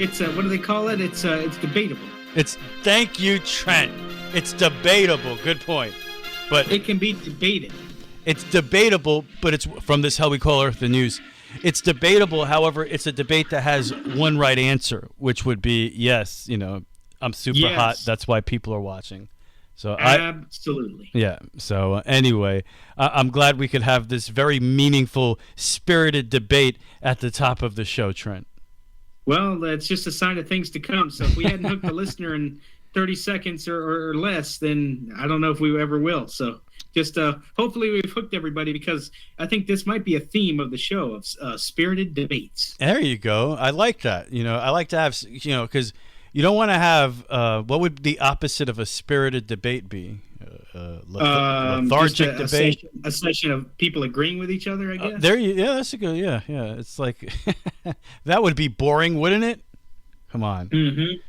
it's what do they call it? It's debatable. Thank you, Trent. It's debatable. Good point. But it can be debated. It's debatable, but it's from this Hell We Call Earth the News. It's debatable. However, it's a debate that has one right answer, which would be yes. I'm super hot. That's why people are watching. So absolutely. So anyway, I'm glad we could have this very meaningful, spirited debate at the top of the show, Trent. Well, that's just a sign of things to come. So if we hadn't hooked the listener in 30 seconds or less, then I don't know if we ever will. So just hopefully we've hooked everybody, because I think this might be a theme of the show of spirited debates. There you go. I like that. I like to have, because you don't want to have, what would the opposite of a spirited debate be? Lethargic debate? A session of people agreeing with each other, I guess. That's a good, yeah. It's like, that would be boring, wouldn't it? Come on. Mm-hmm.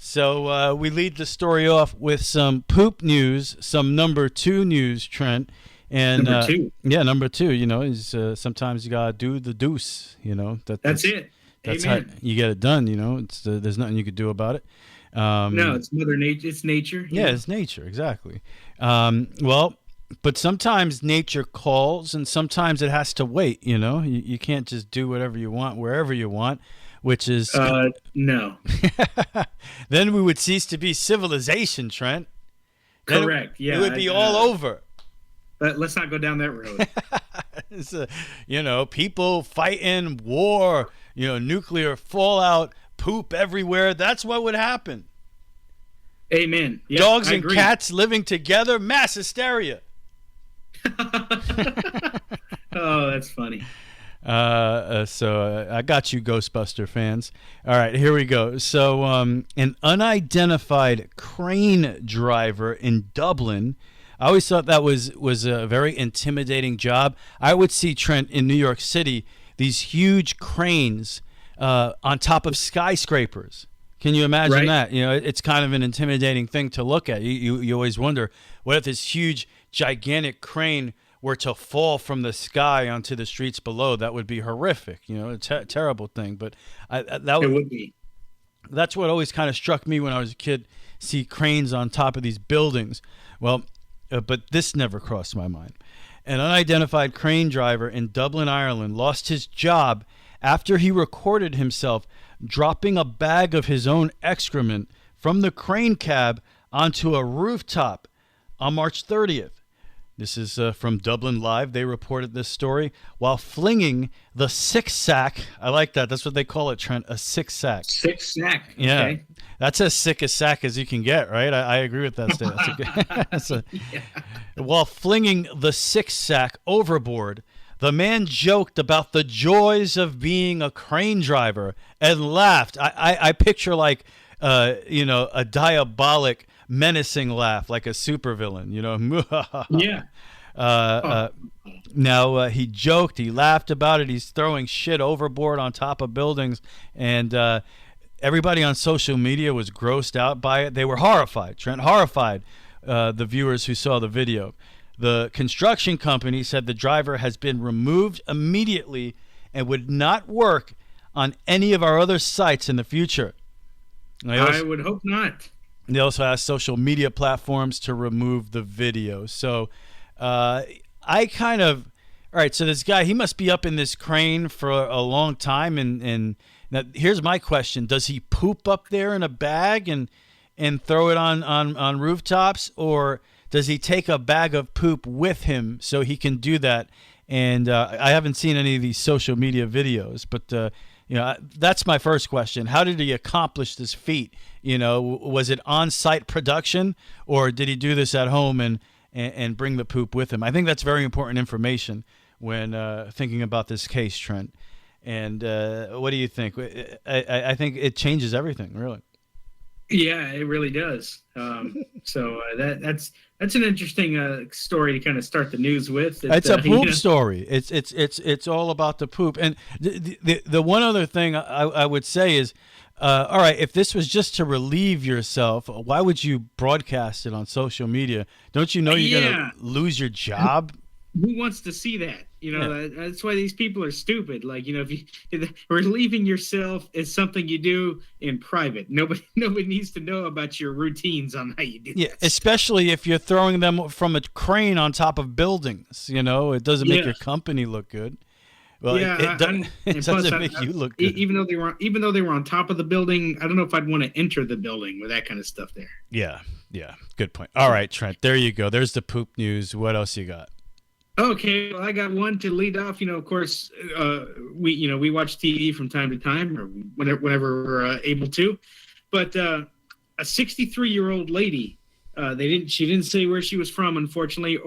So we lead the story off with some poop news, some number 2 news, Trent. And number 2. Number 2, is sometimes you got to do the deuce, That's it. That's Amen. how you get it done, It's there's nothing you could do about it. No, it's Mother Nature. It's nature. Yeah, it's nature, exactly. But sometimes nature calls, and sometimes it has to wait. You can't just do whatever you want wherever you want, which is no. Then we would cease to be civilization, Trent. Correct. It would be all over. But let's not go down that road. People fighting, war, nuclear fallout, poop everywhere. That's what would happen. Amen. Yep, Dogs and cats living together, mass hysteria. Oh, that's funny. So I got you, Ghostbuster fans. All right, here we go. So an unidentified crane driver in Dublin. I always thought that was a very intimidating job. I would see, Trent, in New York City, these huge cranes on top of skyscrapers. Can you imagine that? It's kind of an intimidating thing to look at. You always wonder, what if this huge, gigantic crane were to fall from the sky onto the streets below? That would be horrific. A terrible thing. But it would be. That's what always kind of struck me when I was a kid, see cranes on top of these buildings. Well, but this never crossed my mind. An unidentified crane driver in Dublin, Ireland, lost his job after he recorded himself dropping a bag of his own excrement from the crane cab onto a rooftop on March 30th. This is from Dublin Live. They reported this story while flinging the six sack. I like that. That's what they call it, Trent, a six sack. Six sack. Okay. Yeah. That's as sick a sack as you can get, right? I agree with that statement. While flinging the six sack overboard, the man joked about the joys of being a crane driver and laughed. I picture like, a diabolic, menacing laugh, like a supervillain, Yeah. Now he joked, he laughed about it. He's throwing shit overboard on top of buildings, and everybody on social media was grossed out by it. They were horrified, Trent, the viewers who saw the video. The construction company said the driver has been removed immediately and would not work on any of our other sites in the future. I would hope not. They also asked social media platforms to remove the video. So all right, so this guy, he must be up in this crane for a long time. And now here's my question. Does he poop up there in a bag and throw it on rooftops? Or does he take a bag of poop with him so he can do that? And I haven't seen any of these social media videos, but that's my first question. How did he accomplish this feat? Was it on-site production, or did he do this at home and bring the poop with him? I think that's very important information when thinking about this case, Trent. And what do you think? I think it changes everything, really. Yeah, it really does. So that's an interesting story to kind of start the news with. It's a poop story. It's all about the poop. And the one other thing I would say is, all right, if this was just to relieve yourself, why would you broadcast it on social media? Don't you know you're going to lose your job? Who wants to see that? You know, that's why these people are stupid. Like, you know, if relieving yourself is something you do in private. Nobody needs to know about your routines on how you do Yeah, that. especially if you're throwing them from a crane on top of buildings. You know, it doesn't make your company look good. Well, yeah, it doesn't make you look good. Even though they were on top of the building, I don't know if I'd want to enter the building with that kind of stuff there. Yeah, good point. All right, Trent, there you go. There's the poop news. What else you got? Okay, well, I got one to lead off. You know, of course, we watch TV from time to time, or whenever we're able to. But a 63-year-old lady, she didn't say where she was from, unfortunately,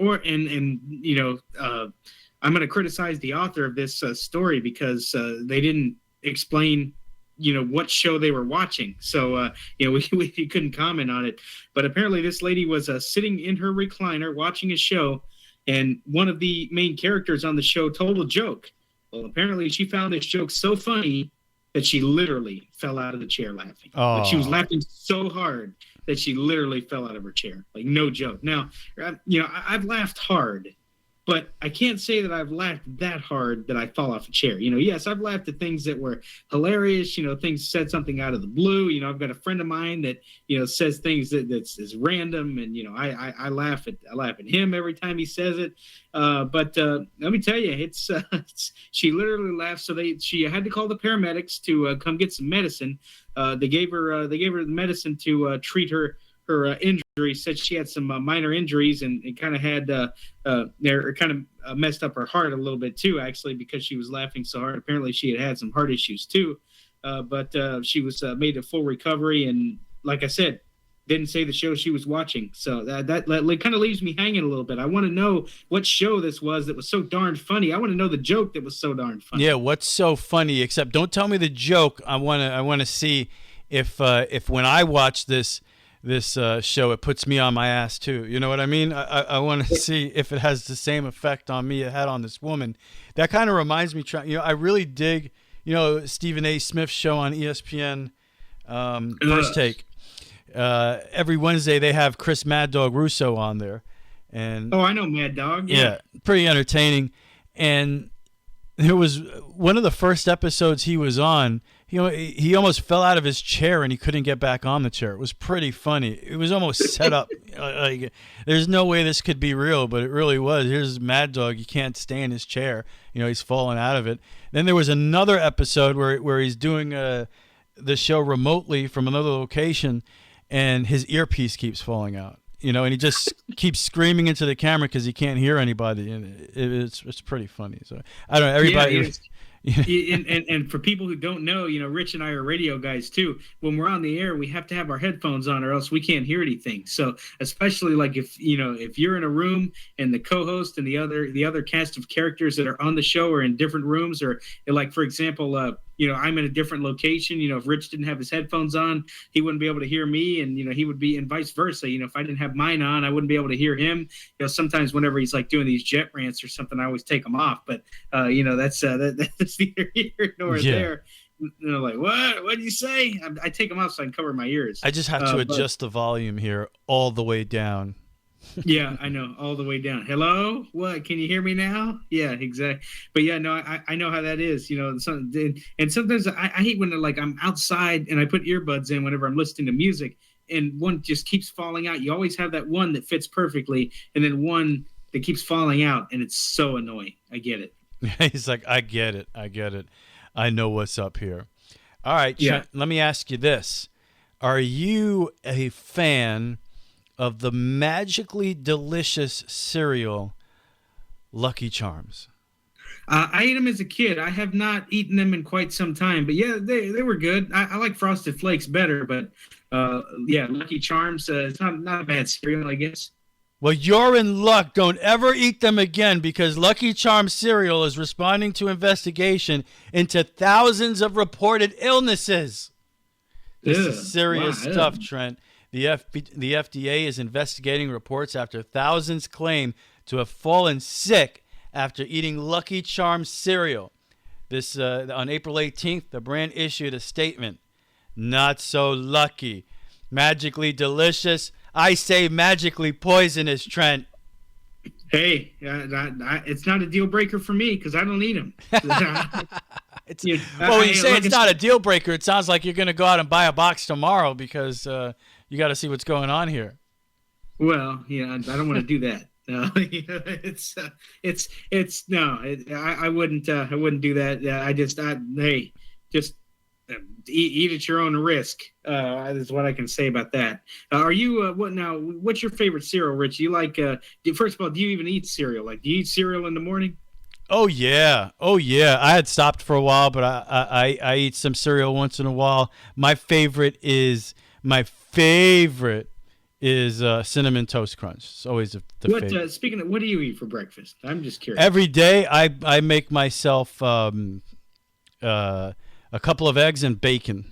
I'm going to criticize the author of this story because they didn't explain, what show they were watching. So, we couldn't comment on it. But apparently, this lady was sitting in her recliner watching a show. And one of the main characters on the show told a joke. Well, apparently she found this joke so funny that she literally fell out of the chair laughing. Oh. Like, she was laughing so hard that she literally fell out of her chair. Like, no joke. Now, I've laughed hard, but I can't say that I've laughed that hard that I fall off a chair. Yes, I've laughed at things that were hilarious. Things said something out of the blue. I've got a friend of mine that says things that's random, and I laugh at him every time he says it. But let me tell you, she literally laughed. So she had to call the paramedics to come get some medicine. They gave her the medicine to treat her injury. Said she had some minor injuries, and it kind of had messed up her heart a little bit too, actually, because she was laughing so hard. Apparently she had some heart issues too, but she was made a full recovery, and like I said, didn't say the show she was watching. So that kind of leaves me hanging a little bit. I want to know what show this was that was so darn funny. I want to know the joke that was so darn funny. Yeah, what's so funny? Except don't tell me the joke. I want to see if when I watch this show, it puts me on my ass too. You know what I mean? I want to see if it has the same effect on me it had on this woman. That kind of reminds me, I really dig, Stephen A. Smith's show on ESPN, First Take. Every Wednesday they have Chris Mad Dog Russo on there. And I know Mad Dog. Yeah, pretty entertaining. And there was one of the first episodes he was on, he almost fell out of his chair and he couldn't get back on the chair. It was pretty funny. It was almost set up. Like, there's no way this could be real, but it really was. Here's Mad Dog. He can't stay in his chair. He's falling out of it. Then there was another episode where he's doing the show remotely from another location, and his earpiece keeps falling out. And he just keeps screaming into the camera because he can't hear anybody, and it's pretty funny. So I don't know, everybody. And for people who don't know, Rich and I are radio guys too. When we're on the air, we have to have our headphones on, or else we can't hear anything. So especially like if you're in a room and the co-host and the other cast of characters that are on the show are in different rooms, or like, for example, I'm in a different location. If Rich didn't have his headphones on, he wouldn't be able to hear me, and he would be, and vice versa. If I didn't have mine on, I wouldn't be able to hear him. Sometimes whenever he's like doing these jet rants or something, I always take them off. But that's neither here nor there. Like, what did you say? I take them off so I can cover my ears. I just have to adjust the volume here all the way down. Yeah, I know, all the way down. Hello, what? Can you hear me now? Yeah, exactly. But yeah, no, I know how that is. And sometimes I hate when I'm outside and I put earbuds in whenever I'm listening to music, and one just keeps falling out. You always have that one that fits perfectly, and then one that keeps falling out, and it's so annoying. I get it. He's like, I get it. I know what's up here. All right, Trent, let me ask you this: are you a fan of the magically delicious cereal Lucky Charms? I ate them as a kid. I have not eaten them in quite some time, but yeah, they were good. I like Frosted Flakes better, but Lucky Charms, it's not a bad cereal, I guess. Well, you're in luck. Don't ever eat them again, because Lucky Charms cereal is responding to investigation into thousands of reported illnesses. This is serious stuff, Trent. The FDA is investigating reports after thousands claim to have fallen sick after eating Lucky Charms cereal. This on April 18th, the brand issued a statement. Not so lucky. Magically delicious. I say magically poisonous, Trent. Hey, it's not a deal breaker for me because I don't eat them. It's well, when you say like it's not a deal breaker, it sounds like you're going to go out and buy a box tomorrow because you got to see what's going on here. Well, yeah, I don't want to do that. No, it's no. I wouldn't. I wouldn't do that. Hey, just eat at your own risk. Is what I can say about that. Are you what now? What's your favorite cereal, Rich? You like? First of all, do you even eat cereal? Like, do you eat cereal in the morning? Oh yeah, oh yeah. I had stopped for a while, but I eat some cereal once in a while. My favorite is cinnamon toast crunch. It's always the What? favorite. Speaking of, what do you eat for breakfast? I'm just curious. Every day, I make myself a couple of eggs and bacon.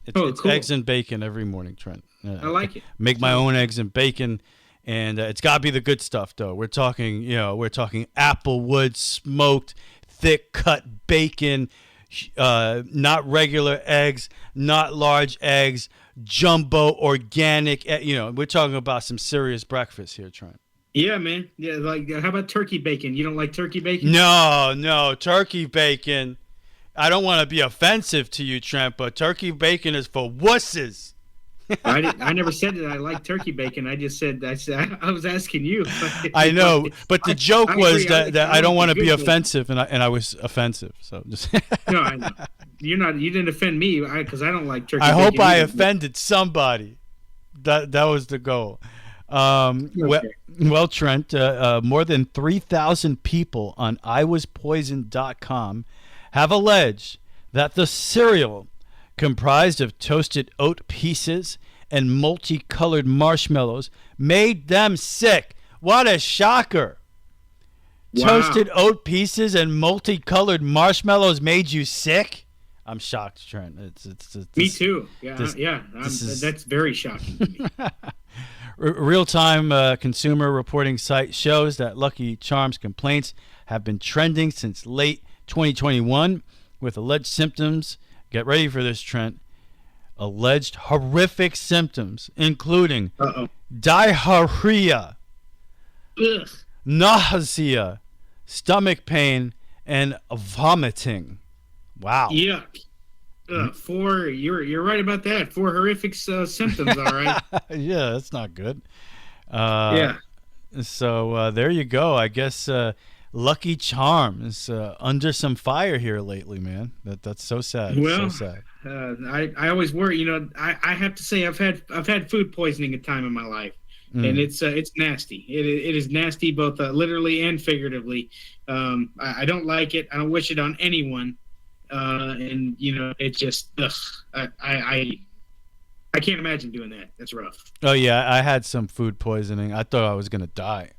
It's Cool. eggs and bacon every morning, Trent. I like it. Make my own eggs and bacon, and it's got to be the good stuff, though. We're talking applewood smoked, thick cut bacon, not regular eggs, not large eggs, jumbo organic. We're talking about some serious breakfast here, Trent. Yeah, man. Yeah, like how about turkey bacon? You don't like turkey bacon? No, turkey bacon. I don't want to be offensive to you, Trent, but turkey bacon is for wusses. I never said that I like turkey bacon. I was asking you. I know, but the joke was that I don't want to be good offensive, and I was offensive. So just No, I know. You didn't offend me because I don't like turkey I bacon. hope I either. offended somebody. That was the goal. Okay. Well, Trent, more than 3,000 people on iwaspoisoned.com have alleged that the cereal, comprised of toasted oat pieces and multicolored marshmallows, made them sick. What a shocker! Wow. Toasted oat pieces and multicolored marshmallows made you sick? I'm shocked, Trent. Me too. Yeah, that's very shocking to me. Real-time consumer reporting site shows that Lucky Charms complaints have been trending since late 2021 with alleged symptoms. Get ready for this, Trent. Alleged horrific symptoms, including diarrhea, Ugh. nausea, stomach pain, and vomiting. Wow. Yuck. You're right about that. 4 horrific symptoms. All right. Yeah, that's not good. Yeah. So there you go. I guess Lucky Charms under some fire here lately, man. That's so sad. Well, so sad. I always worry. I have to say I've had food poisoning a time in my life, and it's nasty. It is nasty both literally and figuratively. I don't like it. I don't wish it on anyone. And it just I can't imagine doing that. That's rough. Oh yeah, I had some food poisoning. I thought I was gonna die.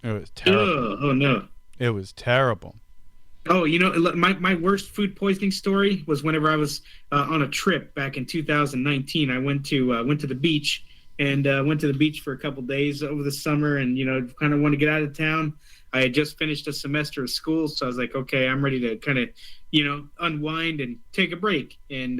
It was terrible. Oh no. It was terrible. Oh, my worst food poisoning story was whenever I was on a trip back in 2019. I went to the beach and went to the beach for a couple days over the summer, and kind of wanted to get out of town. I had just finished a semester of school, so I was like, okay, I'm ready to kind of unwind and take a break, and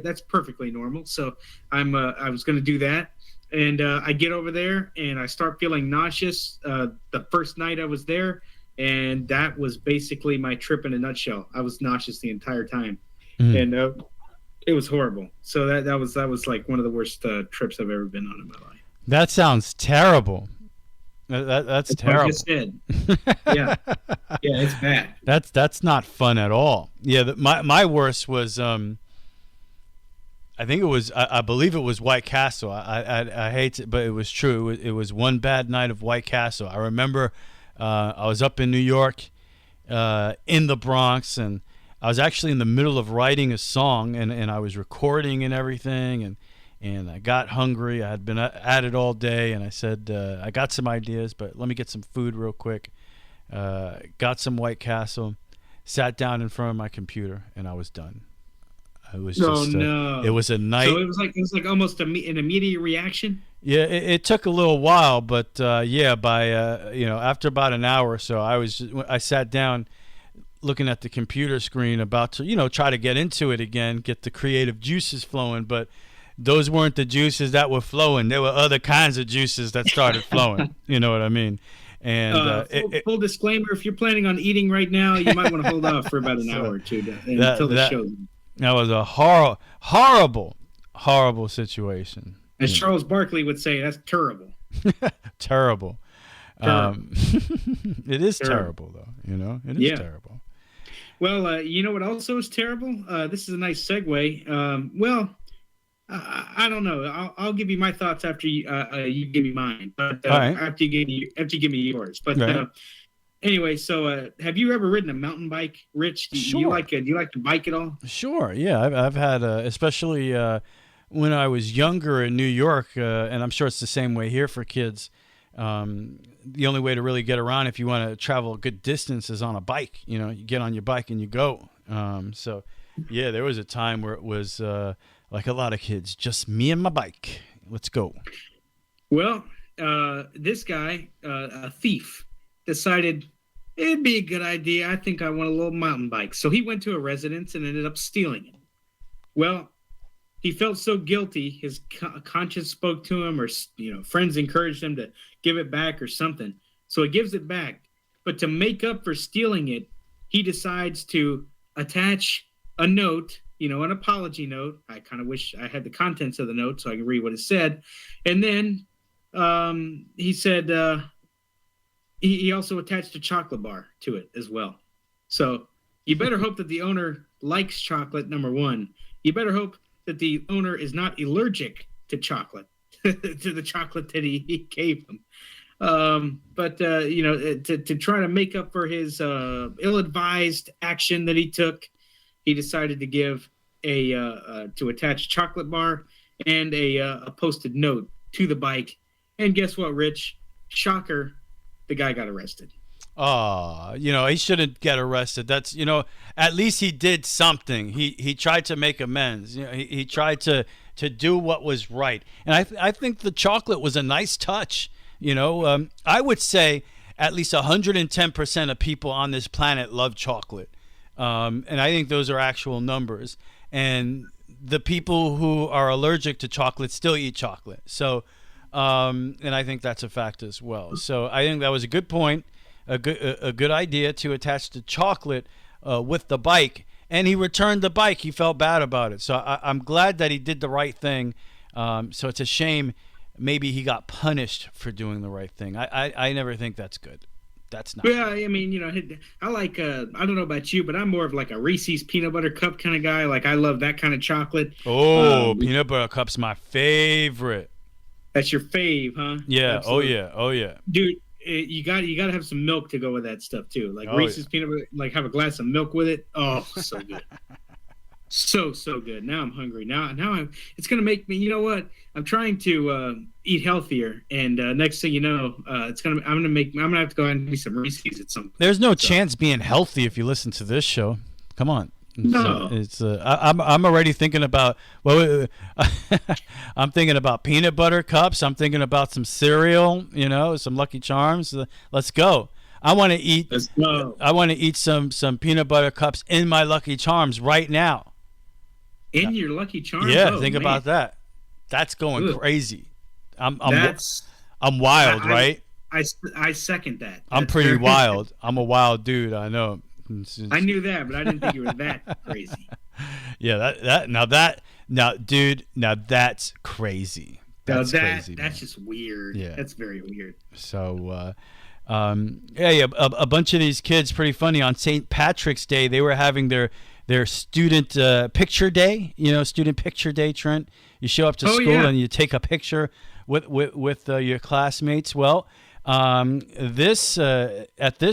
that's perfectly normal. So I was going to do that, and I get over there and I start feeling nauseous the first night I was there. And that was basically my trip in a nutshell. I was nauseous the entire time, and it was horrible. So that was like one of the worst trips I've ever been on in my life. That sounds terrible. That's terrible. I just said. Yeah, it's bad. That's not fun at all. Yeah, my worst was I believe it was White Castle. I hate it, but it was true. It was one bad night of White Castle. I remember. I was up in New York, in the Bronx, and I was actually in the middle of writing a song, and I was recording and everything, and I got hungry. I had been at it all day, and I said, I got some ideas, but let me get some food real quick. Got some White Castle, sat down in front of my computer, and I was done. It was just no. It was a night. So it was like almost an immediate reaction. Yeah, it took a little while, but by after about an hour or so, I sat down, looking at the computer screen, about to try to get into it again, get the creative juices flowing, but those weren't the juices that were flowing. There were other kinds of juices that started flowing. You know what I mean? And full disclaimer: if you're planning on eating right now, you might want to hold off for about an hour or two until the show. That was a horrible situation. As Charles Barkley would say, that's terrible. Terrible. It is terrible, though. It is terrible. Well, you know what also is terrible? This is a nice segue. I don't know. I'll give you my thoughts after you give me mine. But right. after you give me yours. But right. Anyway, so have you ever ridden a mountain bike, Rich? Sure. Do you like to bike at all? Sure. Yeah, I've had especially when I was younger in New York, and I'm sure it's the same way here for kids. The only way to really get around if you want to travel a good distance is on a bike. You get on your bike and you go. So, yeah, there was a time where it was like a lot of kids, just me and my bike. Let's go. Well, this guy, a thief, decided it'd be a good idea. I think I want a little mountain bike. So he went to a residence and ended up stealing it. Well, he felt so guilty. His conscience spoke to him, or friends encouraged him to give it back or something. So he gives it back. But to make up for stealing it, he decides to attach a note, an apology note. I kind of wish I had the contents of the note so I could read what it said. And then he said he also attached a chocolate bar to it as well. So you better hope that the owner likes chocolate, number one. You better hope that the owner is not allergic to chocolate, to the chocolate that he gave him. But to try to make up for his ill-advised action that he took, he decided to give to attach a chocolate bar and a posted note to the bike. And guess what, Rich? Shocker, the guy got arrested. Oh, he shouldn't get arrested. That's, at least he did something. He tried to make amends. He tried to do what was right. And I think the chocolate was a nice touch. I would say at least 110% of people on this planet love chocolate. And I think those are actual numbers. And the people who are allergic to chocolate still eat chocolate. So, and I think that's a fact as well. So I think that was a good point. A good idea to attach the chocolate with the bike, and he returned the bike. He felt bad about it, so I'm glad that he did the right thing. So it's a shame maybe he got punished for doing the right thing. I never think that's good. That's not. Yeah, I mean, I like. I don't know about you, but I'm more of like a Reese's peanut butter cup kind of guy. Like I love that kind of chocolate. Oh, peanut butter cup's my favorite. That's your fave, huh? Yeah. Absolutely. Oh yeah. Dude. You got to have some milk to go with that stuff too. Like Reese's peanut butter, like have a glass of milk with it. Oh, so good. so good. Now I'm hungry. Now it's gonna make me. You know what? I'm trying to eat healthier, and next thing you know, I'm gonna have to go out and do some Reese's at some point. There's no chance being healthy if you listen to this show. Come on. No, I'm already thinking about. Well, I'm thinking about peanut butter cups. I'm thinking about some cereal. Some Lucky Charms. Let's go. I want to eat. Let's go. I want to eat some peanut butter cups in my Lucky Charms right now. In your Lucky Charms. Yeah, think about that. That's going crazy. I'm wild, right? I second that. I'm pretty wild. I'm a wild dude. I know. I knew that, but I didn't think you were that crazy. Yeah, dude, that's crazy. That's crazy. That's just weird. Yeah, that's very weird. So, a bunch of these kids, pretty funny. On St. Patrick's Day, they were having their student picture day. Student picture day, Trent. You show up to school and you take a picture with your classmates. Well, at this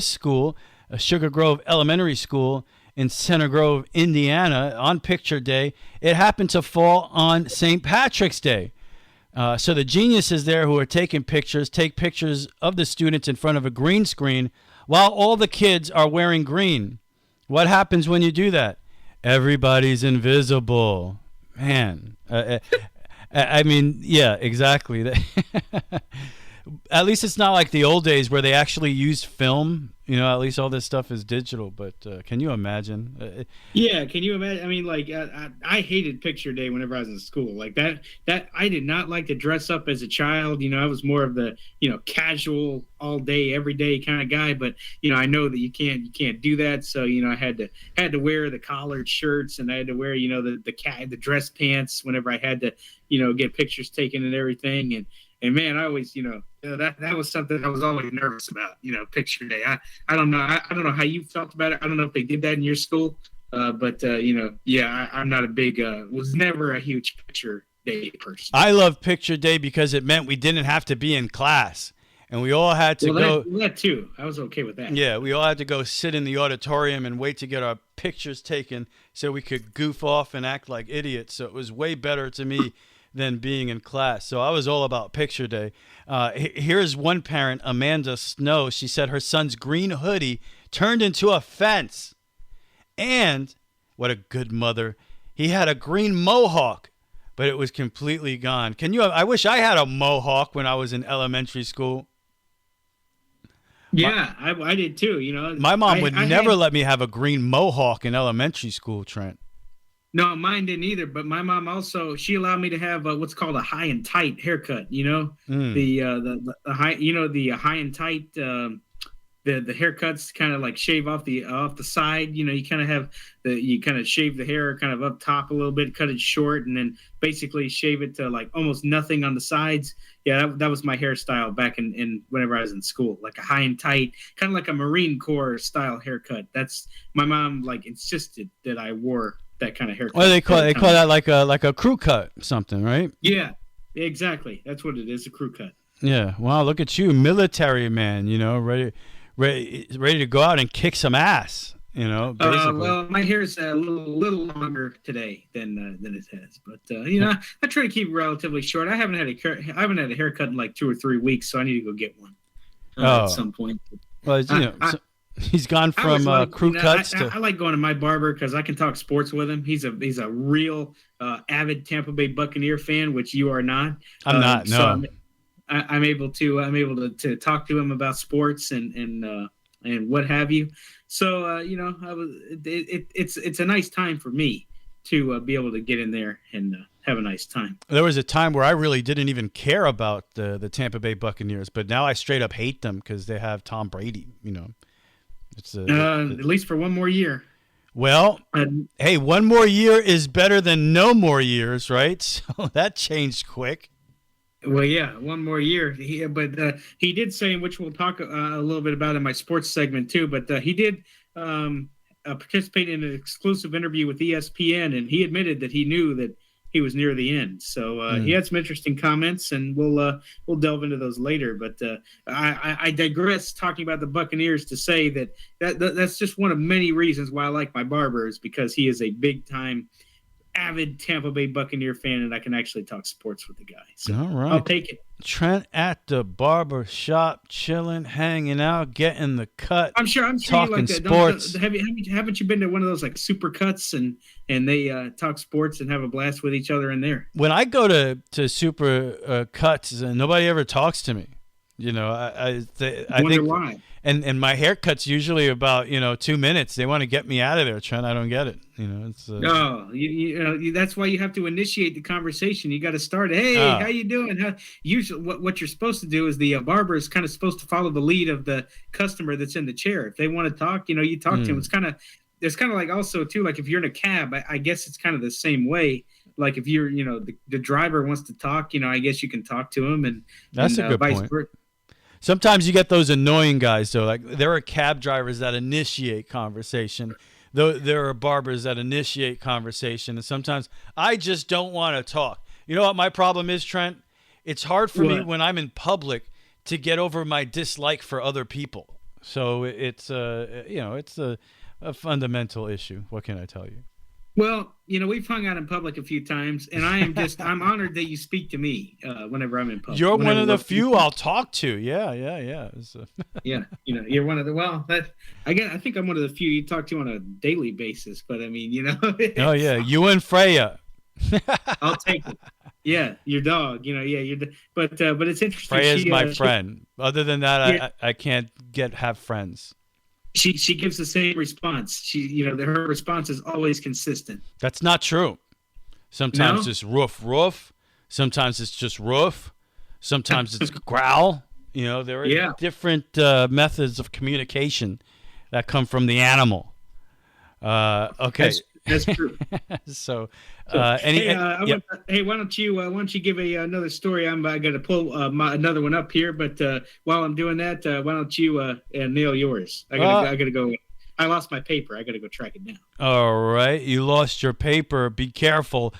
school. Sugar Grove Elementary School in Center Grove, Indiana, on Picture Day. It happened to fall on St. Patrick's Day. So the geniuses there who are taking pictures take pictures of the students in front of a green screen while all the kids are wearing green. What happens when you do that? Everybody's invisible. Man. I mean, yeah, exactly. At least it's not like the old days where they actually used film. At least all this stuff is digital. But can you imagine? Yeah, can you imagine? I mean, like I hated picture day whenever I was in school. Like that I did not like to dress up as a child. I was more of the casual, all day, every day kind of guy. But I know that you can't do that. So I had to wear the collared shirts, and I had to wear the dress pants whenever I had to get pictures taken and everything. And man, I always, that was something I was always nervous about, picture day. I don't know. I don't know how you felt about it. I don't know if they did that in your school. But I'm not a big, was never a huge picture day person. I love picture day because it meant we didn't have to be in class. And we all had to go. That too. I was okay with that. Yeah, we all had to go sit in the auditorium and wait to get our pictures taken so we could goof off and act like idiots. So it was way better to me than being in class. So I was all about picture day. Here's one parent, Amanda Snow. She said her son's green hoodie turned into a fence. And what a good mother. He had a green mohawk, but it was completely gone. I wish I had a mohawk when I was in elementary school. Yeah, I did too. My mom would never let me have a green mohawk in elementary school, Trent. No, mine didn't either. But my mom also, she allowed me to have what's called a high and tight haircut. The high, the high and tight, the haircuts kind of like shave off the side. You kind of have you kind of shave the hair kind of up top a little bit, cut it short, and then basically shave it to like almost nothing on the sides. Yeah, that was my hairstyle back in whenever I was in school, like a high and tight, kind of like a Marine Corps style haircut. That's my mom like insisted that I wore that kind of haircut. Well, they call that like a crew cut, something, right? Yeah, exactly. That's what it is, a crew cut. Yeah. Wow, look at you, military man. Ready to go out and kick some ass. Basically. Well, my hair's a little longer today than it has, but I try to keep it relatively short. I haven't had a haircut in like 2 or 3 weeks, so I need to go get one at some point. Well, he's gone from crew cuts to. I like going to my barber because I can talk sports with him. He's a real avid Tampa Bay Buccaneer fan, which you are not. I'm not. No. So I'm able to talk to him about sports and what have you. So it's a nice time for me to be able to get in there and have a nice time. There was a time where I really didn't even care about the Tampa Bay Buccaneers, but now I straight up hate them because they have Tom Brady. It's at least for one more year. Well, hey, one more year is better than no more years, right? So that changed quick. Well, yeah, one more year. But he did say, which we'll talk a little bit about in my sports segment too, but he did participate in an exclusive interview with ESPN, and he admitted that he knew that he was near the end. So he had some interesting comments, and we'll delve into those later. But I digress talking about the Buccaneers to say that's just one of many reasons why I like my barber, is because he is a big-time avid Tampa Bay Buccaneer fan, and I can actually talk sports with the guy. So all right. I'll take it. Trent at the barber shop, chilling, hanging out, getting the cut. I'm sure talking you like sports. Haven't you been to one of those like super cuts and they talk sports and have a blast with each other in there? When I go to super cuts, nobody ever talks to me. I wonder why. And my haircut's usually about 2 minutes. They want to get me out of there, Trent. I don't get it. It's that's why you have to initiate the conversation. You got to start. Hey, how you doing? Usually, what you're supposed to do is the barber is kind of supposed to follow the lead of the customer that's in the chair. If they want to talk, you talk to them. It's kind of like also too, like if you're in a cab, I guess it's kind of the same way. Like if you're, the driver wants to talk, I guess you can talk to him, and that's a good point. Sometimes you get those annoying guys, though. Like there are cab drivers that initiate conversation. Though there are barbers that initiate conversation, and sometimes I just don't want to talk. You know what my problem is, Trent? It's hard for me when I'm in public to get over my dislike for other people. So it's it's a fundamental issue. What can I tell you? Well, we've hung out in public a few times, and I'm honored that you speak to me whenever I'm in public. You're one of the few I'll talk to. Yeah. Yeah, you're one of the, I think I'm one of the few you talk to on a daily basis, but I mean, Oh, yeah, you and Freya. I'll take it. Yeah, your dog, but it's interesting. Freya's my friend. Other than that, I can't have friends. She gives the same response. Her response is always consistent. That's not true. Sometimes No? it's roof, roof. Sometimes it's just roof. Sometimes it's growl. There are Yeah. different methods of communication that come from the animal. Okay. That's true. So, Hey, yep. why don't you give another story? I got to pull another one up here, but while I'm doing that, why don't you nail yours? I gotta go. I lost my paper. I gotta go track it down. All right, you lost your paper. Be careful.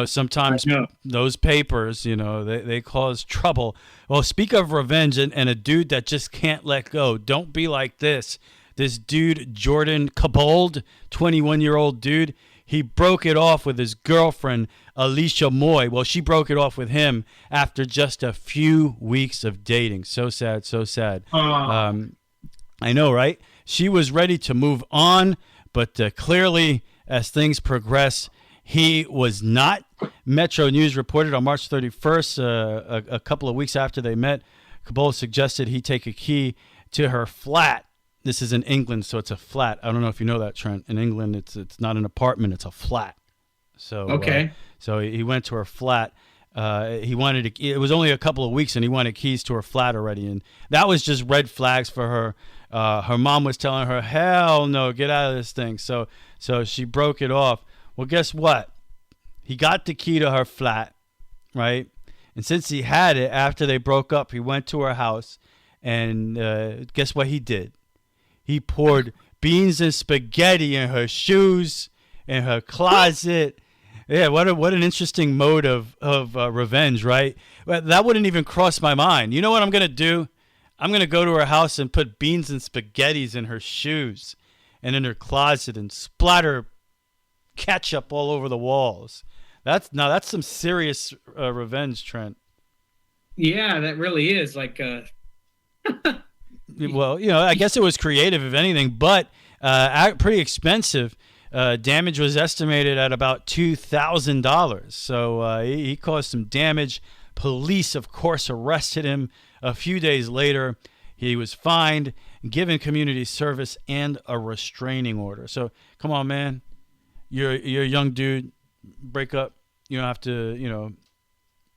Sometimes those papers, they cause trouble. Well, speak of revenge and a dude that just can't let go. Don't be like this. This dude, Jordan Cabold, 21-year-old dude, he broke it off with his girlfriend, Alicia Moy. Well, she broke it off with him after just a few weeks of dating. So sad, so sad. I know, right? She was ready to move on, but clearly, as things progress, he was not. Metro News reported on March 31st, a couple of weeks after they met, Cabold suggested he take a key to her flat. This is in England, so it's a flat. I don't know if you know that, Trent. In England, it's not an apartment; it's a flat. So okay. So he went to her flat. He wanted to. It was only a couple of weeks, and he wanted keys to her flat already, and that was just red flags for her. Her mom was telling her, "Hell no, get out of this thing." So she broke it off. Well, guess what? He got the key to her flat, right? And since he had it after they broke up, he went to her house, and guess what he did? He poured beans and spaghetti in her shoes, in her closet. Yeah, what an interesting mode of revenge, right? Well, that wouldn't even cross my mind. You know what I'm going to do? I'm going to go to her house and put beans and spaghettis in her shoes and in her closet and splatter ketchup all over the walls. That's some serious revenge, Trent. Yeah, that really is like. Well, I guess it was creative, if anything, but pretty expensive. Damage was estimated at about $2,000. So he caused some damage. Police, of course, arrested him. A few days later, he was fined, given community service, and a restraining order. So come on, man. You're a young dude. Break up. You don't have to, you don't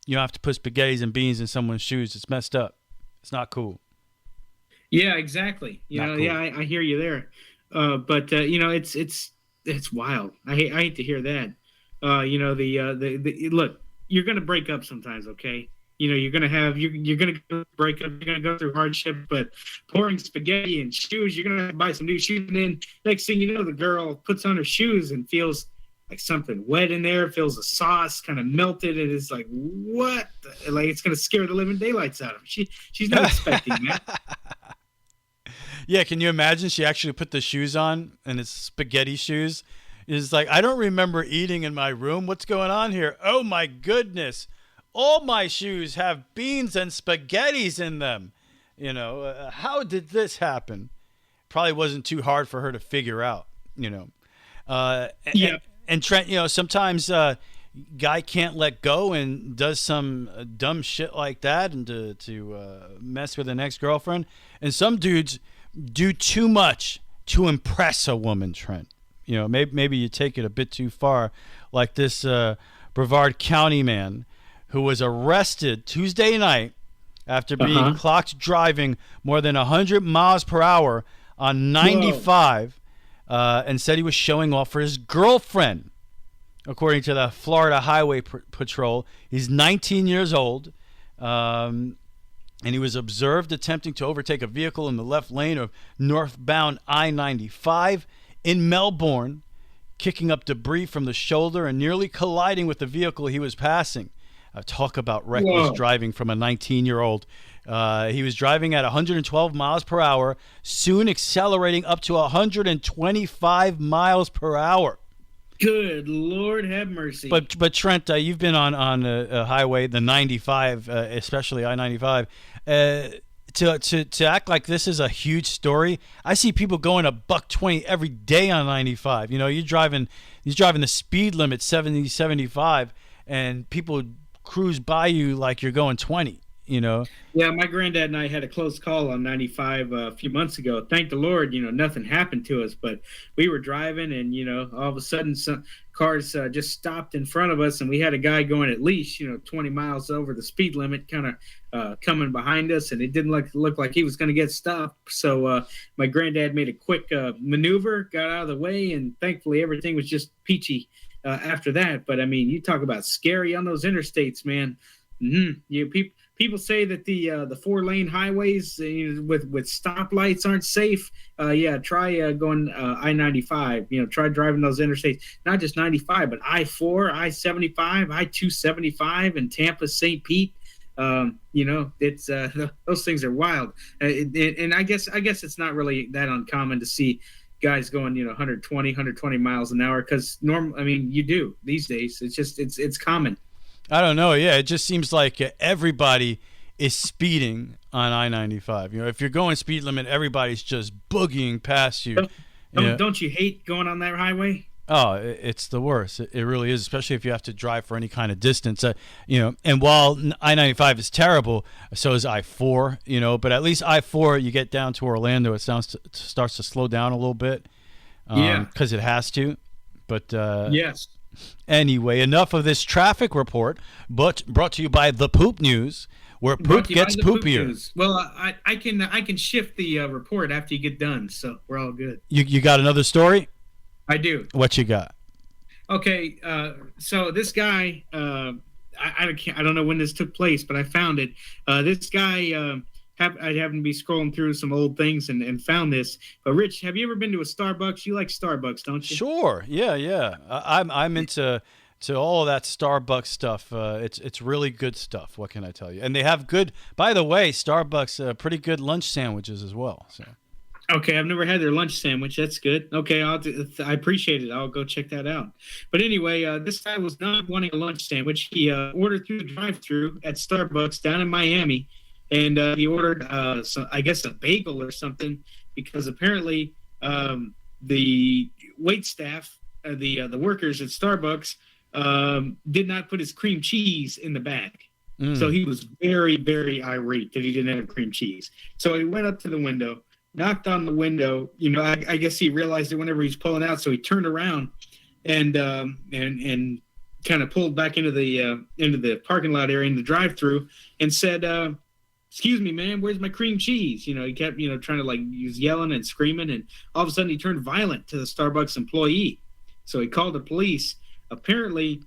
have to put spaghettis and beans in someone's shoes. It's messed up. It's not cool. Yeah, exactly. Cool. Yeah, I hear you there. But it's wild. I hate to hear that. Look, you're gonna break up sometimes, okay? You're gonna break up. You're gonna go through hardship, but pouring spaghetti and shoes, you're gonna have to buy some new shoes. And then next thing you know, the girl puts on her shoes and feels like something wet in there. Feels the sauce kind of melted, and it's like, what? Like it's gonna scare the living daylights out of her. She's not expecting that. Yeah, can you imagine? She actually put the shoes on, and it's spaghetti shoes. It's like, I don't remember eating in my room. What's going on here? Oh my goodness. All my shoes have beans and spaghettis in them. How did this happen? Probably wasn't too hard for her to figure out, Yeah. And Trent, sometimes guy can't let go and does some dumb shit like that and to mess with an ex-girlfriend. And some dudes do too much to impress a woman, Trent. Maybe you take it a bit too far, like this Brevard County man who was arrested Tuesday night after being clocked driving more than 100 miles per hour on 95 and said he was showing off for his girlfriend. According to the Florida Highway Patrol, he's 19 years old, and he was observed attempting to overtake a vehicle in the left lane of northbound I-95 in Melbourne, kicking up debris from the shoulder and nearly colliding with the vehicle he was passing. Talk about reckless driving from a 19-year-old. He was driving at 112 miles per hour, soon accelerating up to 125 miles per hour. Good Lord, have mercy. But Trent, you've been on a highway, the 95, especially I-95. To act like this is a huge story, I see people going a $120 every day on 95. You're driving the speed limit 70, 75, and people cruise by you like you're going 20. you know. Yeah, my granddad and I had a close call on 95 a few months ago. Thank the Lord, nothing happened to us, but we were driving and, all of a sudden some cars just stopped in front of us and we had a guy going at least, 20 miles over the speed limit kind of coming behind us, and it didn't look like he was going to get stopped. So my granddad made a quick maneuver, got out of the way, and thankfully everything was just peachy after that. But, I mean, you talk about scary on those interstates, man. People say that the 4-lane highways with stoplights aren't safe. Try going I-95. Try driving those interstates, not just 95, but I-4, I-75, I-275, and Tampa, St. Pete. It's those things are wild. And I guess it's not really that uncommon to see guys going 120 miles an hour, because you do these days. It's common. I don't know. Yeah, it just seems like everybody is speeding on I-95. If you're going speed limit, everybody's just boogieing past you. Don't you hate going on that highway? Oh, it's the worst. It really is, especially if you have to drive for any kind of distance. And while I-95 is terrible, so is I-4. But at least I-4, you get down to Orlando, it starts to slow down a little bit. Because it has to. But yes. Anyway, enough of this traffic report, but brought to you by The Poop News, where poop gets poopier. Well, I can shift the report after you get done, so we're all good. You got another story? I do. What you got? Okay, so this guy, I don't know when this took place, but I found it. This guy, I happened to be scrolling through some old things and found this. But Rich, have you ever been to a Starbucks? You like Starbucks, don't you? Sure. Yeah. I'm into all of that Starbucks stuff. It's really good stuff. What can I tell you? And they have good. By the way, Starbucks pretty good lunch sandwiches as well. So. Okay, I've never had their lunch sandwich. That's good. Okay, I appreciate it. I'll go check that out. But anyway, this guy was not wanting a lunch sandwich. He ordered through the drive-thru at Starbucks down in Miami. And he ordered, I guess, a bagel or something, because apparently the wait staff, the workers at Starbucks, did not put his cream cheese in the bag. So he was very, very irate that he didn't have cream cheese. So he went up to the window, knocked on the window. I guess he realized it whenever he's pulling out. So he turned around and kind of pulled back into the parking lot area in the drive-thru and said, "Excuse me, man, where's my cream cheese?" He kept, trying to he was yelling and screaming, and all of a sudden he turned violent to the Starbucks employee. So he called the police. Apparently,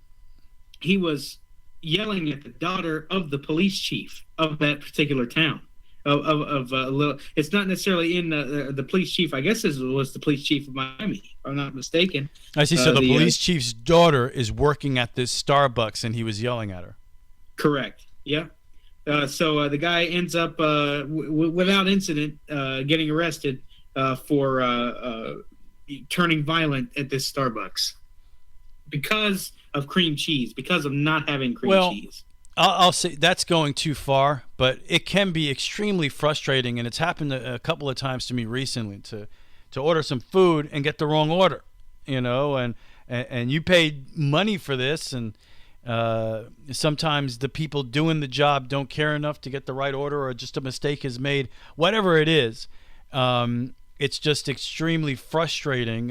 he was yelling at the daughter of the police chief of that particular town. It's not necessarily in the police chief. I guess this was the police chief of Miami, if I'm not mistaken. I see. So the police chief's daughter is working at this Starbucks, and he was yelling at her. Correct. Yeah. So the guy ends up, without incident, getting arrested for turning violent at this Starbucks because of cream cheese, because of not having cream cheese. I'll say that's going too far, but it can be extremely frustrating, and it's happened a couple of times to me recently to order some food and get the wrong order, and you paid money for this, and sometimes the people doing the job don't care enough to get the right order, or just a mistake is made. Whatever it is, it's just extremely frustrating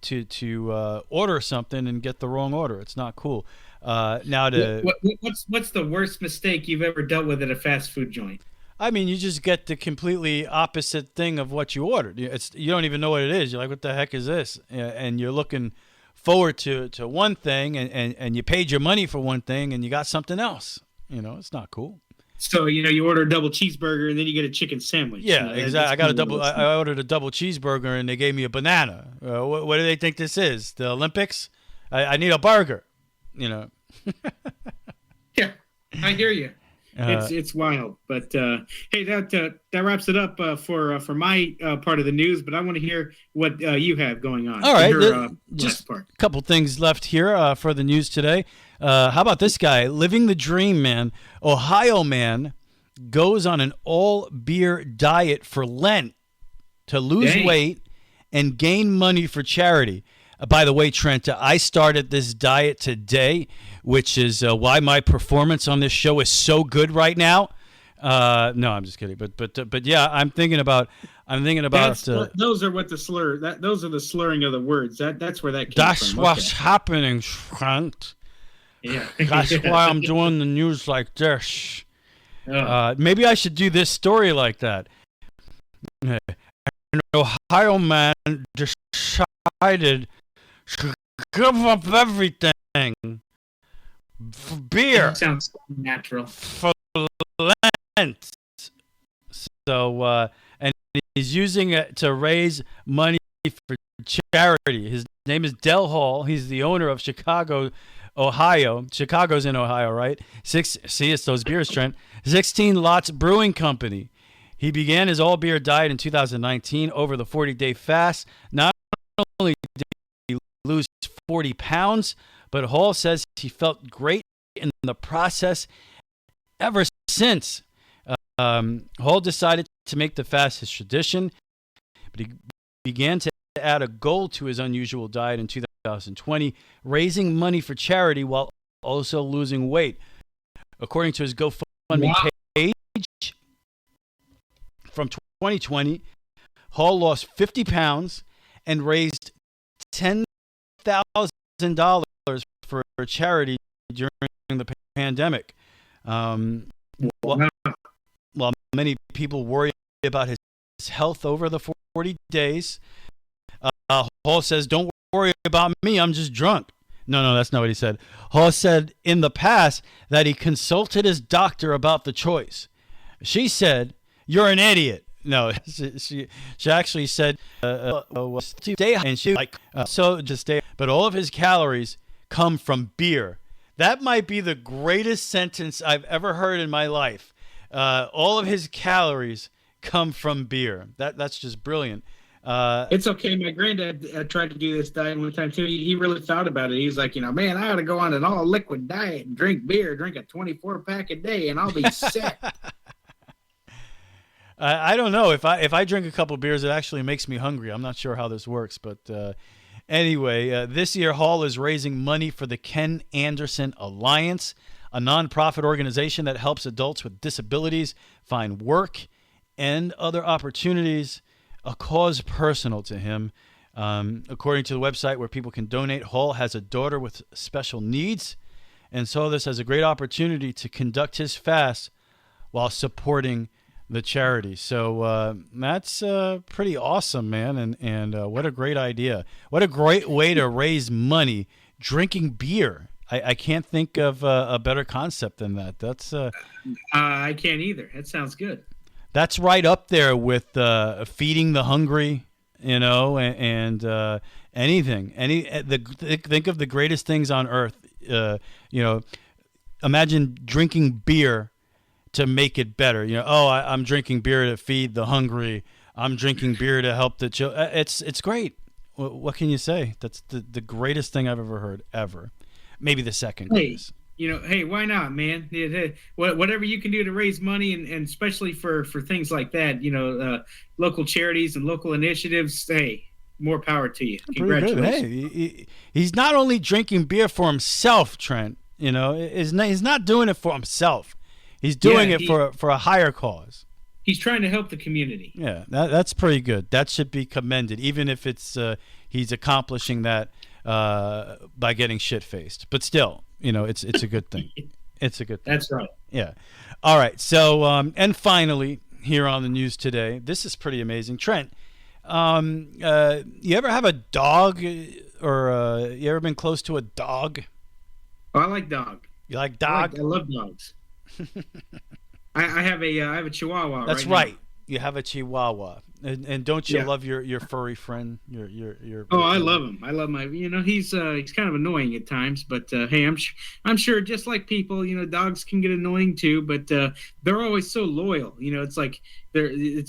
to order something and get the wrong order. It's not cool. What's the worst mistake you've ever dealt with at a fast food joint? I mean, you just get the completely opposite thing of what you ordered. You don't even know what it is. You're like, what the heck is this? And you're looking forward to one thing, and you paid your money for one thing, and you got something else. It's not cool. So you order a double cheeseburger and then you get a chicken sandwich. Yeah, exactly. I ordered a double cheeseburger and they gave me a banana. What do they think this is? The Olympics? I need a burger. Yeah, I hear you. It's wild, but hey, that wraps it up for my part of the news. But I want to hear what you have going on. All right, just a couple things left here for the news today. How about this guy living the dream, man? Ohio man goes on an all beer diet for Lent to lose weight and gain money for charity. By the way, Trent, I started this diet today, which is why my performance on this show is so good right now. No, I'm just kidding. But yeah, I'm thinking about. Those are what the slur. Those are the slurring of the words. That's where that came that's from. what's happening, Trent. Yeah. That's why I'm doing the news like this. Maybe I should do this story like that. An Ohio man decided to give up everything for beer. That sounds natural. For Lent. So, and he's using it to raise money for charity. His name is Del Hall. He's the owner of Chicago, Ohio. Chicago's in Ohio, right? It's those beers, Trent. 16 Lots Brewing Company. He began his all-beer diet in 2019 over the 40-day fast. Not only did he lose 40 pounds, but Hall says he felt great in the process ever since. Hall decided to make the fast his tradition, but he began to add a goal to his unusual diet in 2020, raising money for charity while also losing weight. According to his GoFundMe page, from 2020, Hall lost 50 pounds and raised $10,000 for a charity during the pandemic. While many people worry about his health over the 40 days, Hall says, "Don't worry about me, I'm just drunk." No, that's not what he said. Hall said in the past that he consulted his doctor about the choice. She said, "You're an idiot." No, she actually said, stay, and she like, so just stay. But all of his calories come from beer. That might be the greatest sentence I've ever heard in my life. All of his calories come from beer. That's just brilliant. It's okay. My granddad tried to do this diet one time too. He really thought about it. He's like, man, I ought to go on an all liquid diet and drink beer, drink a 24-pack a day, and I'll be set. I don't know if I drink a couple beers, it actually makes me hungry. I'm not sure how this works, but anyway, this year Hall is raising money for the Ken Anderson Alliance, a nonprofit organization that helps adults with disabilities find work and other opportunities. A cause personal to him. According to the website where people can donate, Hall has a daughter with special needs and saw this as a great opportunity to conduct his fast while supporting the charity. So that's pretty awesome, man. And what a great idea. What a great way to raise money, drinking beer. I can't think of a better concept than that. That's I can't either. That sounds good. That's right up there with feeding the hungry, and anything. Think of the greatest things on earth. Imagine drinking beer to make it better. I'm drinking beer to feed the hungry. I'm drinking beer to help the children. It's great. What can you say? That's the greatest thing I've ever heard, ever. Maybe the second greatest. Hey, why not, man? Whatever you can do to raise money, and especially for things like that, local charities and local initiatives. Hey, more power to you. Congratulations. Hey, he's not only drinking beer for himself, Trent. He's not doing it for himself. He's doing it for a higher cause. He's trying to help the community. Yeah, that's pretty good. That should be commended, even if it's he's accomplishing that by getting shit-faced. But still, it's a good thing. It's a good thing. That's right. Yeah. All right. So, and finally, here on the news today, this is pretty amazing. Trent, you ever have a dog, or you ever been close to a dog? Oh, I like dog. You like dog? I love dogs. I have a Chihuahua. That's right. Now. You have a Chihuahua, and don't you love your furry friend? Your Oh, I love him. I love my. He's kind of annoying at times, but hey, I'm sure just like people, dogs can get annoying too, but they're always so loyal. It's like they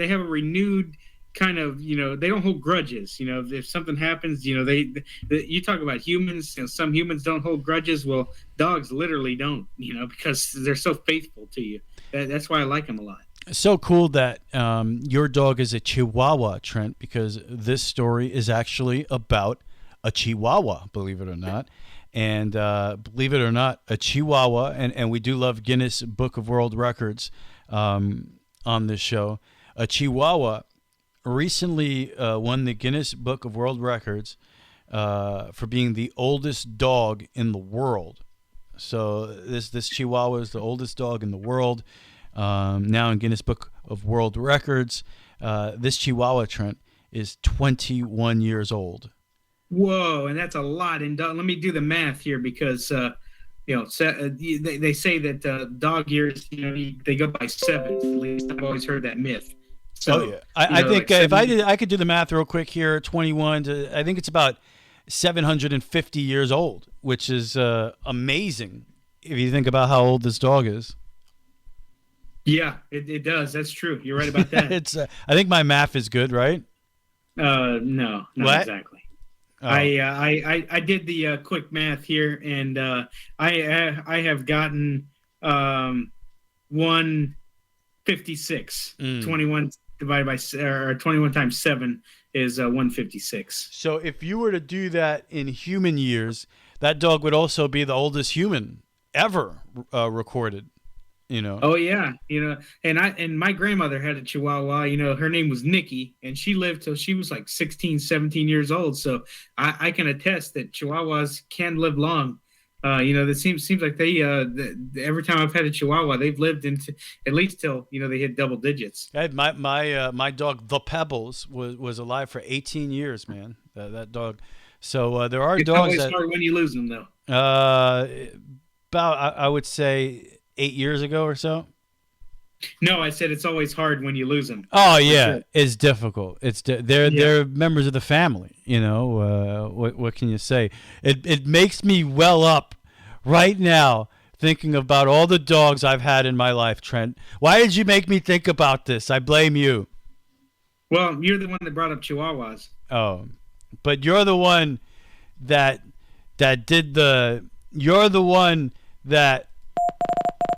have a renewed kind of, they don't hold grudges. If something happens, you talk about humans. Some humans don't hold grudges. Well, dogs literally don't. Because they're so faithful to you. That's why I like them a lot. So cool that your dog is a Chihuahua, Trent, because this story is actually about a Chihuahua, believe it or not. And believe it or not, a Chihuahua, and we do love Guinness Book of World Records on this show. A Chihuahua recently won the Guinness Book of World Records for being the oldest dog in the world. So this Chihuahua is the oldest dog in the world. Now in Guinness Book of World Records, this Chihuahua, Trent, is 21 years old. Whoa, and that's a lot. And let me do the math here because they say that dog years, they go by sevens. At least I've always heard that myth. So, oh yeah, I think like if I could do the math real quick here. 21 to I think it's about 750 years old, which is amazing if you think about how old this dog is. Yeah, it does. That's true. You're right about that. It's I think my math is good, right? No, not What? exactly. Oh. I did the quick math here, and I have gotten 156. 21 divided by 21 times 7 is 156. So if you were to do that in human years, that dog would also be the oldest human ever recorded. Oh yeah, and my grandmother had a Chihuahua. Her name was Nikki, and she lived till she was like 16, 17 years old. So I can attest that Chihuahuas can live long. That seems like they every time I've had a Chihuahua, they've lived into at least till they hit double digits. My dog, the Pebbles, was alive for 18 years, man. That dog. So there are it's dogs always that hard when you lose them, though. About I would say 8 years ago or so. No, I said it's always hard when you lose them. Oh yeah, sure. It's difficult. They're members of the family. What can you say? It makes me well up right now thinking about all the dogs I've had in my life, Trent. Why did you make me think about this? I blame you. Well, you're the one that brought up Chihuahuas. Oh, but you're the one that did the. You're the one that